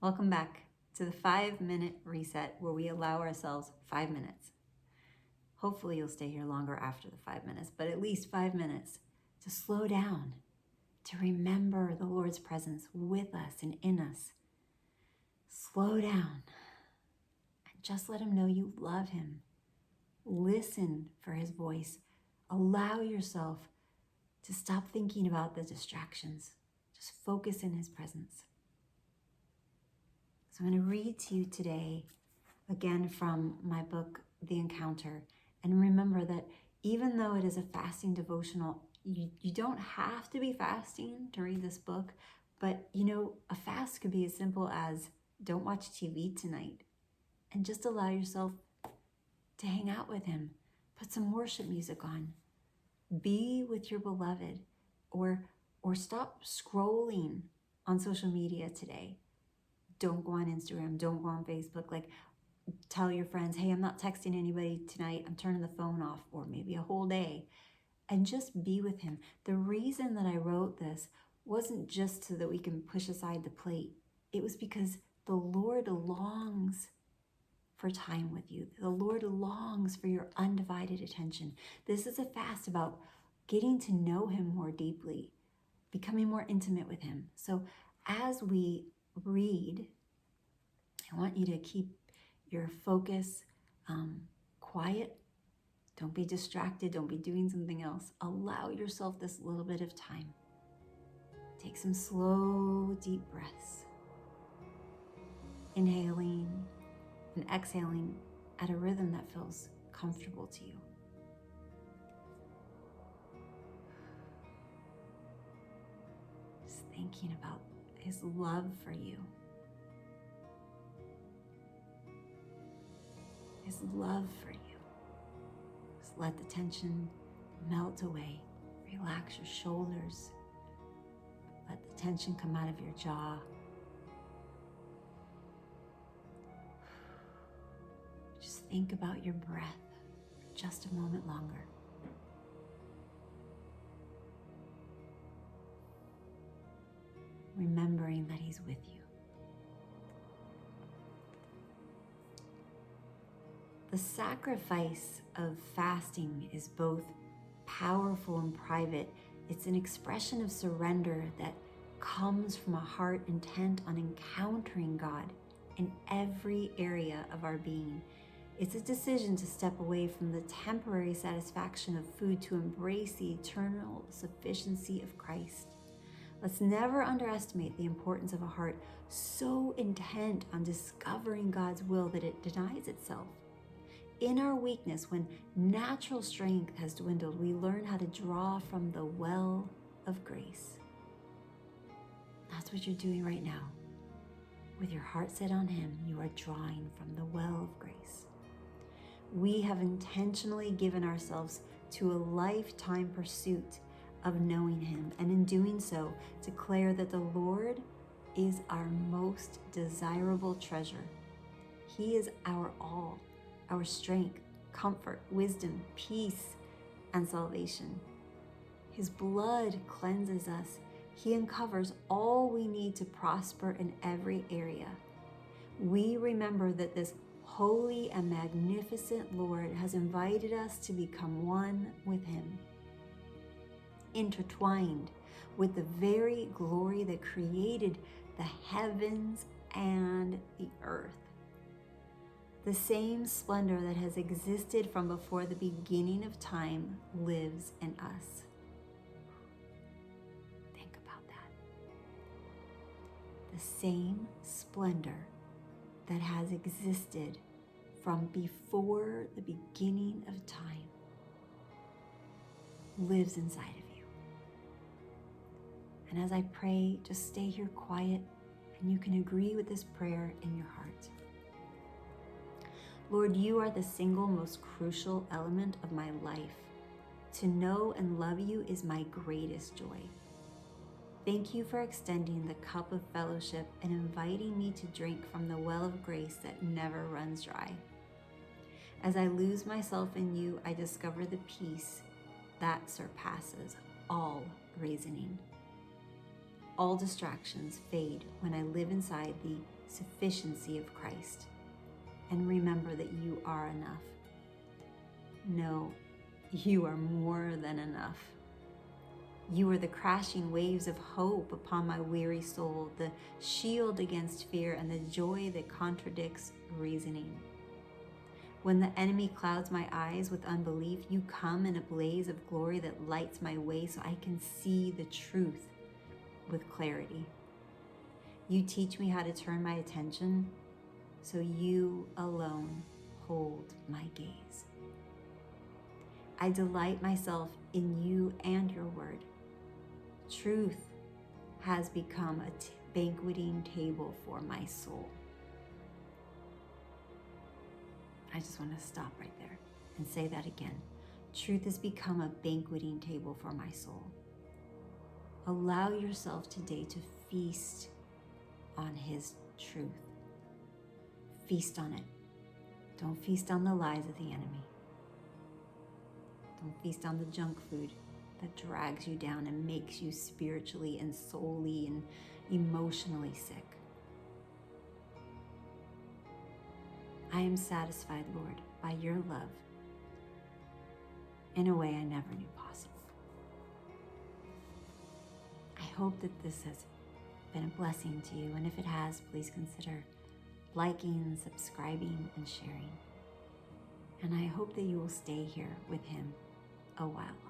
Welcome back to the 5-minute reset where we allow ourselves 5 minutes. Hopefully you'll stay here longer after the 5 minutes, but at least 5 minutes to slow down, to remember the Lord's presence with us and in us. Slow down and just let Him know you love Him. Listen for His voice. Allow yourself to stop thinking about the distractions. Just focus in His presence. So I'm going to read to you today, again from my book, The Encounter. And remember that even though it is a fasting devotional, you don't have to be fasting to read this book. But, a fast could be as simple as don't watch TV tonight and just allow yourself to hang out with Him. Put some worship music on. Be with your beloved, or stop scrolling on social media today. Don't go on Instagram, don't go on Facebook. Tell your friends, hey, I'm not texting anybody tonight. I'm turning the phone off, or maybe a whole day, and just be with Him. The reason that I wrote this wasn't just so that we can push aside the plate. It was because the Lord longs for time with you. The Lord longs for your undivided attention. This is a fast about getting to know Him more deeply, becoming more intimate with Him. So as we read, I want you to keep your focus quiet. Don't be distracted. Don't be doing something else. Allow yourself this little bit of time. Take some slow, deep breaths. Inhaling and exhaling at a rhythm that feels comfortable to you. Just thinking about His love for you. His love for you. Just let the tension melt away. Relax your shoulders. Let the tension come out of your jaw. Just think about your breath for just a moment longer. Remembering that He's with you. The sacrifice of fasting is both powerful and private. It's an expression of surrender that comes from a heart intent on encountering God in every area of our being. It's a decision to step away from the temporary satisfaction of food to embrace the eternal sufficiency of Christ. Let's never underestimate the importance of a heart so intent on discovering God's will that it denies itself. In our weakness, when natural strength has dwindled, we learn how to draw from the well of grace. That's what you're doing right now. With your heart set on Him, you are drawing from the well of grace. We have intentionally given ourselves to a lifetime pursuit of knowing Him, and in doing so, declare that the Lord is our most desirable treasure. He is our all. Our strength, comfort, wisdom, peace, and salvation. His blood cleanses us. He uncovers all we need to prosper in every area. We remember that this holy and magnificent Lord has invited us to become one with Him, intertwined with the very glory that created the heavens and the earth. The same splendor that has existed from before the beginning of time lives in us. Think about that. The same splendor that has existed from before the beginning of time lives inside of you. And as I pray, just stay here quiet, and you can agree with this prayer in your heart. Lord, you are the single most crucial element of my life. To know and love you is my greatest joy. Thank you for extending the cup of fellowship and inviting me to drink from the well of grace that never runs dry. As I lose myself in you, I discover the peace that surpasses all reasoning. All distractions fade when I live inside the sufficiency of Christ and remember that you are enough. No, you are more than enough. You are the crashing waves of hope upon my weary soul, the shield against fear, and the joy that contradicts reasoning. When the enemy clouds my eyes with unbelief, you come in a blaze of glory that lights my way so I can see the truth with clarity. You teach me how to turn my attention so you alone hold my gaze. I delight myself in you and your word. Truth has become a banqueting table for my soul. I just want to stop right there and say that again. Truth has become a banqueting table for my soul. Allow yourself today to feast on his truth. Feast on it. Don't feast on the lies of the enemy. Don't feast on the junk food that drags you down and makes you spiritually and soully and emotionally sick. I am satisfied, Lord, by your love in a way I never knew possible. I hope that this has been a blessing to you, and if it has, please consider liking, subscribing, and sharing. And I hope that you will stay here with him a while.